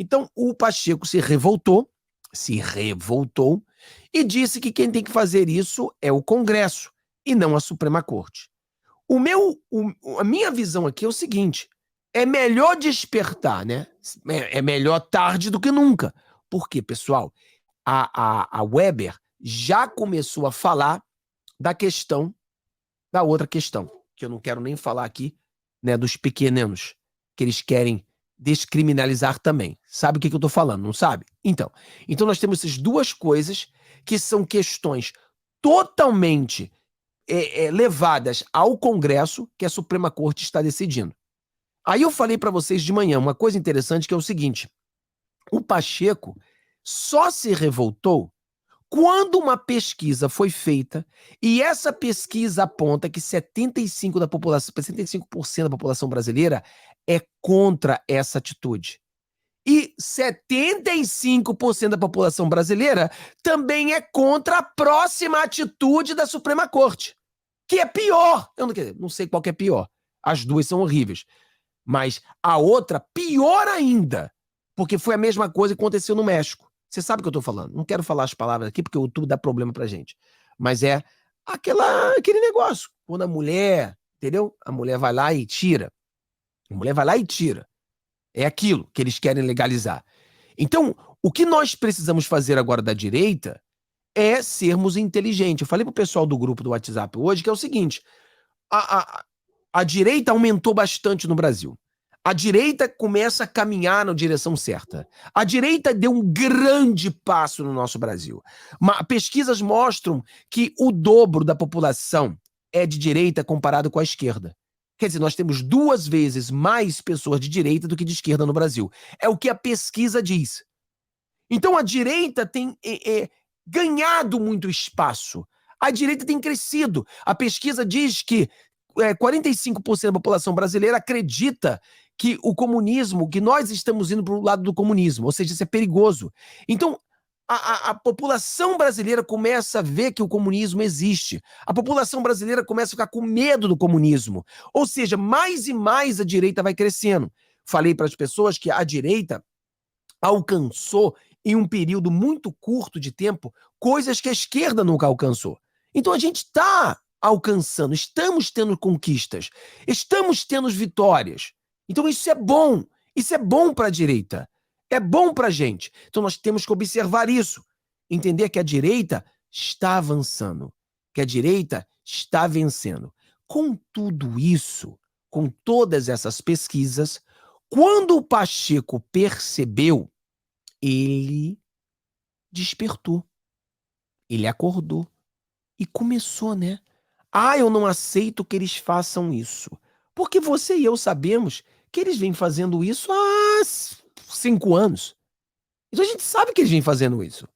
Então, o Pacheco se revoltou e disse que quem tem que fazer isso é o Congresso e não a Suprema Corte. A minha visão aqui é o seguinte: é melhor despertar, né? É melhor tarde do que nunca. Por quê, pessoal? A Weber já começou a falar da outra questão, que eu não quero nem falar aqui, né, dos pequenenos, que eles querem descriminalizar também. Sabe o que eu tô falando, não sabe? Então nós temos essas duas coisas que são questões totalmente levadas ao Congresso, que a Suprema Corte está decidindo. Aí eu falei para vocês de manhã uma coisa interessante, que é o seguinte: o Pacheco só se revoltou quando uma pesquisa foi feita e essa pesquisa aponta que 75% da população brasileira é contra essa atitude. E 75% da população brasileira também é contra a próxima atitude da Suprema Corte, que é pior. Eu não sei qual que é pior. As duas são horríveis. Mas a outra, pior ainda, porque foi a mesma coisa que aconteceu no México. Você sabe o que eu tô falando. Não quero falar as palavras aqui, porque o YouTube dá problema pra gente. Mas é aquele negócio. Quando a mulher, entendeu? A mulher vai lá e tira. A mulher vai lá e tira. É aquilo que eles querem legalizar. Então, o que nós precisamos fazer agora da direita é sermos inteligentes. Eu falei pro pessoal do grupo do WhatsApp hoje que é o seguinte: a direita aumentou bastante no Brasil. A direita começa a caminhar na direção certa. A direita deu um grande passo no nosso Brasil. Pesquisas mostram que o dobro da população é de direita comparado com a esquerda. Quer dizer, nós temos 2 vezes mais pessoas de direita do que de esquerda no Brasil. É o que a pesquisa diz. Então a direita tem ganhado muito espaço. A direita tem crescido. A pesquisa diz que 45% da população brasileira acredita que o comunismo, que nós estamos indo para o lado do comunismo, ou seja, isso é perigoso. Então, a população brasileira começa a ver que o comunismo existe. A população brasileira começa a ficar com medo do comunismo. Ou seja, mais e mais a direita vai crescendo. Falei para as pessoas que a direita alcançou, em um período muito curto de tempo, coisas que a esquerda nunca alcançou. Então a gente está alcançando, estamos tendo conquistas, estamos tendo vitórias. Então isso é bom para a direita, é bom para a gente. Então nós temos que observar isso, entender que a direita está avançando, que a direita está vencendo. Com tudo isso, com todas essas pesquisas, quando o Pacheco percebeu, ele despertou, ele acordou e começou, né? Eu não aceito que eles façam isso. Porque você e eu sabemos que eles vêm fazendo isso há 5 anos. Então a gente sabe que eles vêm fazendo isso.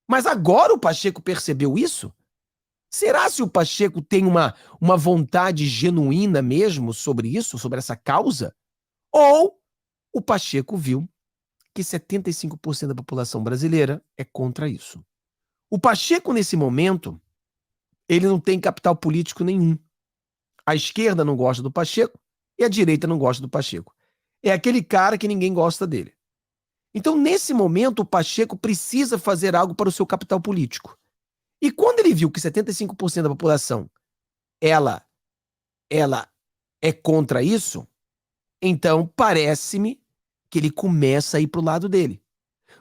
Mas agora o Pacheco percebeu isso? Será se o Pacheco tem uma vontade genuína mesmo sobre isso, sobre essa causa? Ou o Pacheco viu que 75% da população brasileira é contra isso? O Pacheco, nesse momento, ele não tem capital político nenhum. A esquerda não gosta do Pacheco e a direita não gosta do Pacheco. É aquele cara que ninguém gosta dele. Então, nesse momento, o Pacheco precisa fazer algo para o seu capital político. E quando ele viu que 75% da população ela é contra isso, então parece-me que ele começa a ir para o lado dele.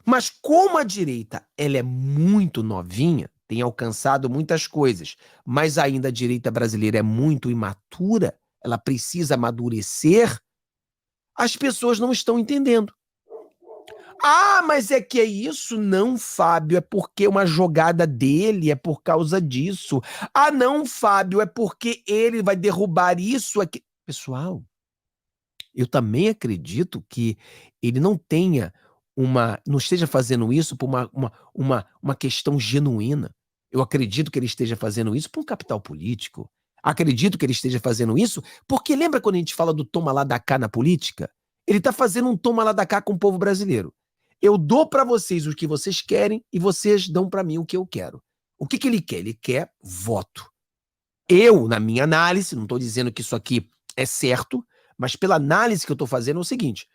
Mas como a direita ela é muito novinha, tem alcançado muitas coisas, mas ainda a direita brasileira é muito imatura, ela precisa amadurecer, as pessoas não estão entendendo. Mas é que é isso? Não, Fábio, é porque é uma jogada dele, é por causa disso. Não, Fábio, é porque ele vai derrubar isso aqui. Pessoal, eu também acredito que ele não esteja fazendo isso por uma questão genuína. Eu acredito que ele esteja fazendo isso por um capital político. Acredito que ele esteja fazendo isso porque lembra quando a gente fala do toma lá da cá na política? Ele está fazendo um toma lá da cá com o povo brasileiro. Eu dou para vocês o que vocês querem e vocês dão para mim o que eu quero. O que ele quer? Ele quer voto. Eu, na minha análise, não estou dizendo que isso aqui é certo, mas pela análise que eu estou fazendo é o seguinte: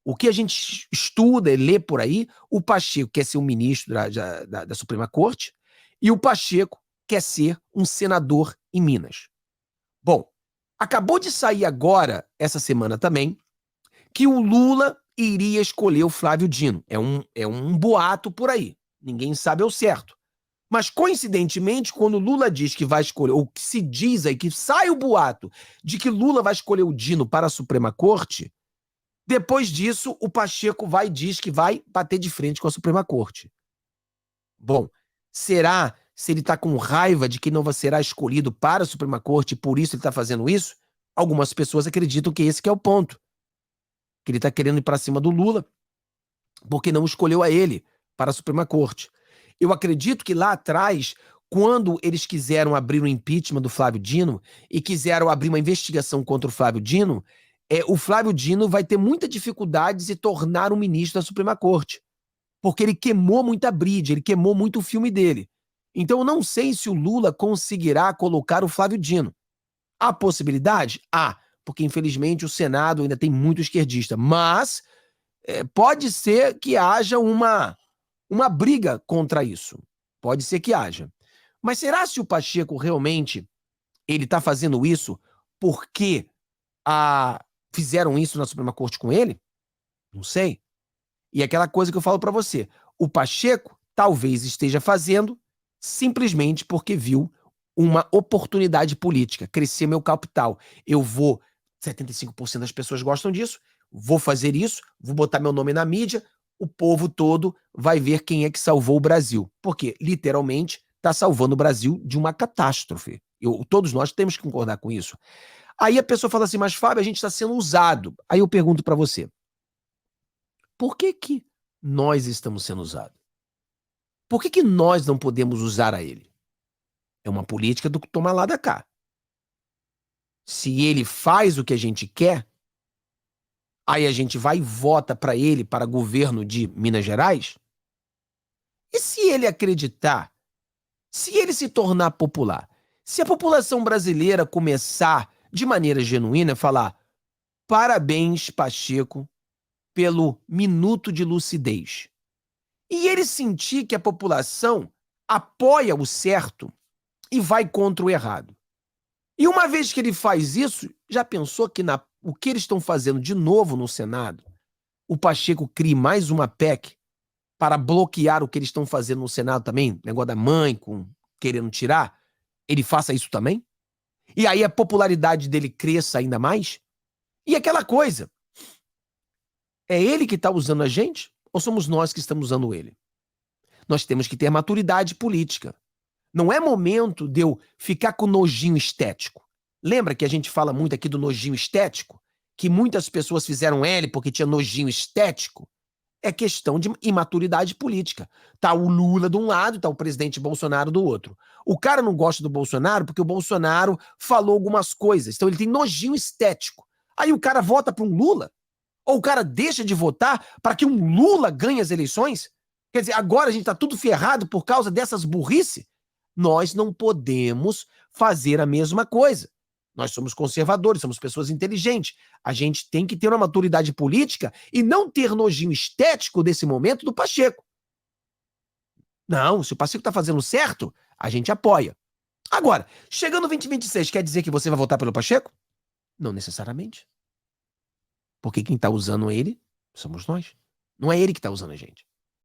O que a gente estuda e lê por aí, o Pacheco quer ser um ministro da Suprema Corte e o Pacheco quer ser um senador em Minas. Bom, acabou de sair agora, essa semana também, que o Lula iria escolher o Flávio Dino. É um boato por aí. Ninguém sabe ao certo. Mas, coincidentemente, quando o Lula diz que vai escolher, ou que se diz aí, que sai o boato de que Lula vai escolher o Dino para a Suprema Corte, depois disso, o Pacheco vai e diz que vai bater de frente com a Suprema Corte. Bom, será se ele está com raiva de que não será escolhido para a Suprema Corte e por isso ele está fazendo isso? Algumas pessoas acreditam que esse que é o ponto. Que ele está querendo ir para cima do Lula porque não escolheu a ele para a Suprema Corte. Eu acredito que lá atrás, quando eles quiseram abrir um impeachment do Flávio Dino e quiseram abrir uma investigação contra o Flávio Dino, o Flávio Dino vai ter muita dificuldade de se tornar um ministro da Suprema Corte, porque ele queimou muita bridge, ele queimou muito o filme dele. Então eu não sei se o Lula conseguirá colocar o Flávio Dino. Há possibilidade? Há, porque infelizmente o Senado ainda tem muito esquerdista, mas pode ser que haja uma briga contra isso. Pode ser que haja. Mas será se o Pacheco realmente ele está fazendo isso porque fizeram isso na Suprema Corte com ele? Não sei. E aquela coisa que eu falo para você, o Pacheco talvez esteja fazendo simplesmente porque viu uma oportunidade política, crescer meu capital. 75% das pessoas gostam disso, vou fazer isso, vou botar meu nome na mídia, o povo todo vai ver quem é que salvou o Brasil. Porque, literalmente, está salvando o Brasil de uma catástrofe. Todos nós temos que concordar com isso. Aí a pessoa fala assim, mas Fábio, a gente está sendo usado. Aí eu pergunto para você, por que nós estamos sendo usados? Por que nós não podemos usar a ele? É uma política do toma lá da cá. Se ele faz o que a gente quer, aí a gente vai e vota para ele, para governo de Minas Gerais. E se ele acreditar, se ele se tornar popular, se a população brasileira começar de maneira genuína a falar parabéns, Pacheco, pelo minuto de lucidez. E ele sentir que a população apoia o certo e vai contra o errado. E uma vez que ele faz isso, já pensou que o que eles estão fazendo de novo no Senado, o Pacheco crie mais uma PEC para bloquear o que eles estão fazendo no Senado também, negócio da mãe querendo tirar, ele faça isso também? E aí a popularidade dele cresça ainda mais? E aquela coisa, é ele que está usando a gente ou somos nós que estamos usando ele? Nós temos que ter maturidade política. Não é momento de eu ficar com nojinho estético. Lembra que a gente fala muito aqui do nojinho estético? Que muitas pessoas fizeram L porque tinha nojinho estético? É questão de imaturidade política. Tá o Lula de um lado e tá o presidente Bolsonaro do outro. O cara não gosta do Bolsonaro porque o Bolsonaro falou algumas coisas. Então ele tem nojinho estético. Aí o cara vota para um Lula? Ou o cara deixa de votar para que um Lula ganhe as eleições? Quer dizer, agora a gente tá tudo ferrado por causa dessas burrice? Nós não podemos fazer a mesma coisa. Nós somos conservadores, somos pessoas inteligentes. A gente tem que ter uma maturidade política e não ter nojinho estético desse momento do Pacheco. Não, se o Pacheco está fazendo certo, a gente apoia. Agora, chegando 2026, quer dizer que você vai votar pelo Pacheco? Não necessariamente. Porque quem está usando ele somos nós. Não é ele que está usando a gente.